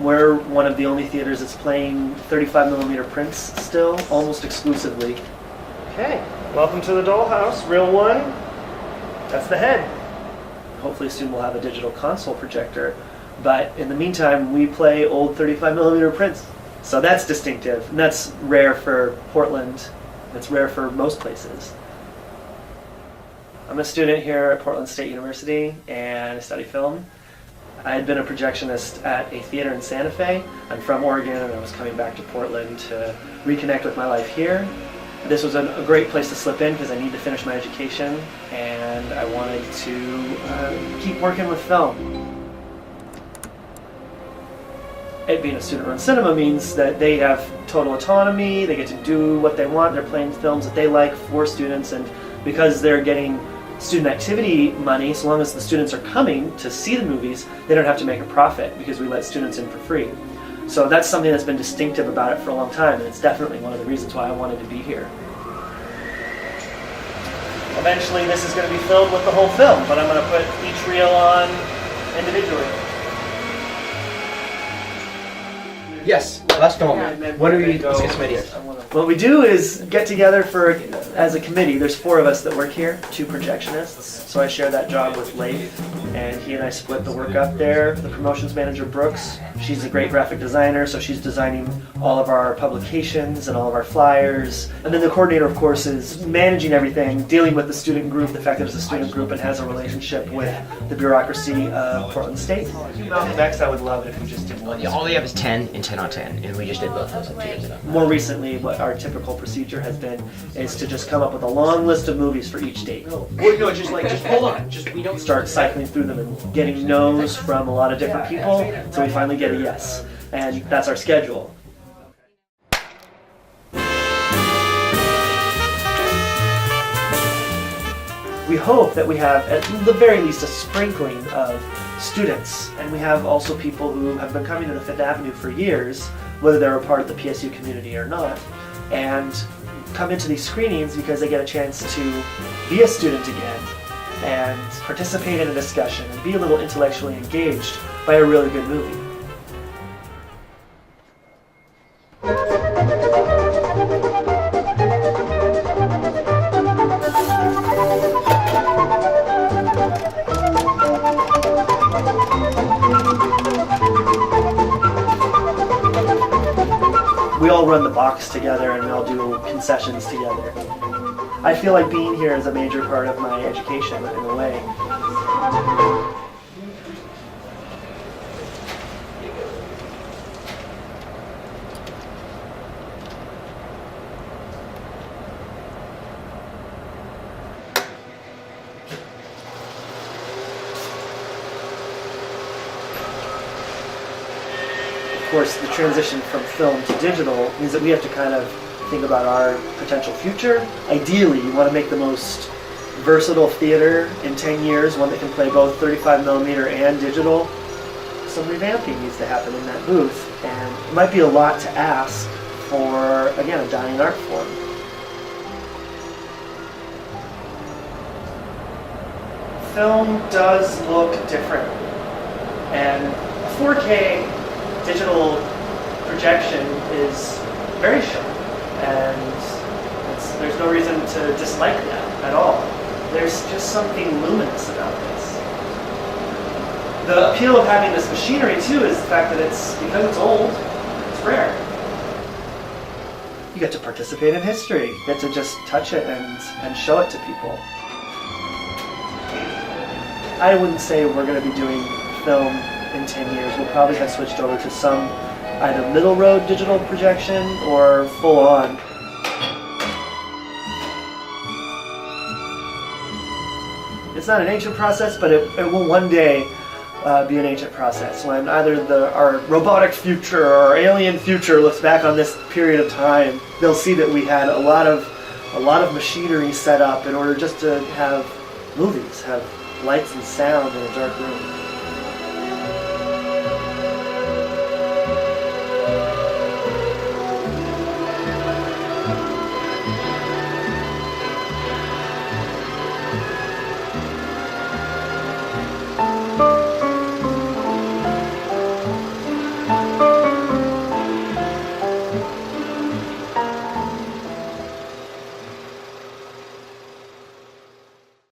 We're one of the only theaters that's playing 35mm prints still, almost exclusively. Okay, welcome to the Dollhouse. Real one, that's the head. Hopefully soon we'll have a digital console projector, but in the meantime we play old 35mm prints. So that's distinctive, and that's rare for Portland. It's rare for most places. I'm a student here at Portland State University, and I study film. I had been a projectionist at a theater in Santa Fe. I'm from Oregon, and I was coming back to Portland to reconnect with my life here. This was a great place to slip in because I need to finish my education, and I wanted to keep working with film. It being a student-run cinema means that they have total autonomy, they get to do what they want, they're playing films that they like for students, and because they're getting student activity money, so long as the students are coming to see the movies, they don't have to make a profit because we let students in for free. So that's something that's been distinctive about it for a long time, and it's definitely one of the reasons why I wanted to be here. Eventually this is going to be filled with the whole film, but I'm going to put each reel on individually. Yes, last film. What do we? Let's get some ideas. What we do is get together as a committee. There's 4 of us that work here, 2 projectionists. So I share that job with Leif, and he and I split the work up there. The promotions manager, Brooks, she's a great graphic designer, so she's designing all of our publications and all of our flyers. And then the coordinator, of course, is managing everything, dealing with the student group, the fact that it's a student group and has a relationship with the bureaucracy of Portland State. Mountain X, I would love it if we just did one. Yeah, all we have is 10 and 10 on 10, and we just did both of those 2 years ago. More recently, what our typical procedure has been is to just come up with a long list of movies for each date. No, just hold on. We don't Start cycling through them and getting no's from a lot of different people, so we finally get a yes. And that's our schedule. We hope that we have at the very least a sprinkling of students, and we have also people who have been coming to the 5th Avenue for years, whether they're a part of the PSU community or not, and come into these screenings because they get a chance to be a student again and participate in a discussion and be a little intellectually engaged by a really good movie. We all run the box together and we all do concessions together. I feel like being here is a major part of my education in a way. Of course, the transition from film to digital means that we have to kind of think about our potential future. Ideally, you want to make the most versatile theater in 10 years, one that can play both 35mm and digital. Some revamping needs to happen in that booth, and it might be a lot to ask for, again, a dying art form. Film does look different, and a 4K digital projection is very sharp, and there's no reason to dislike that at all. There's just something luminous about this. The appeal of having this machinery too is the fact that because it's old, it's rare. You get to participate in history. You get to just touch it and show it to people. I wouldn't say we're going to be doing film in 10 years. We'll probably have switched over to some either middle road digital projection or full on. It's not an ancient process, but it will one day be an ancient process when either our robotic future or our alien future looks back on this period of time. They'll see that we had a lot of machinery set up in order just to have movies, have lights and sound in a dark room.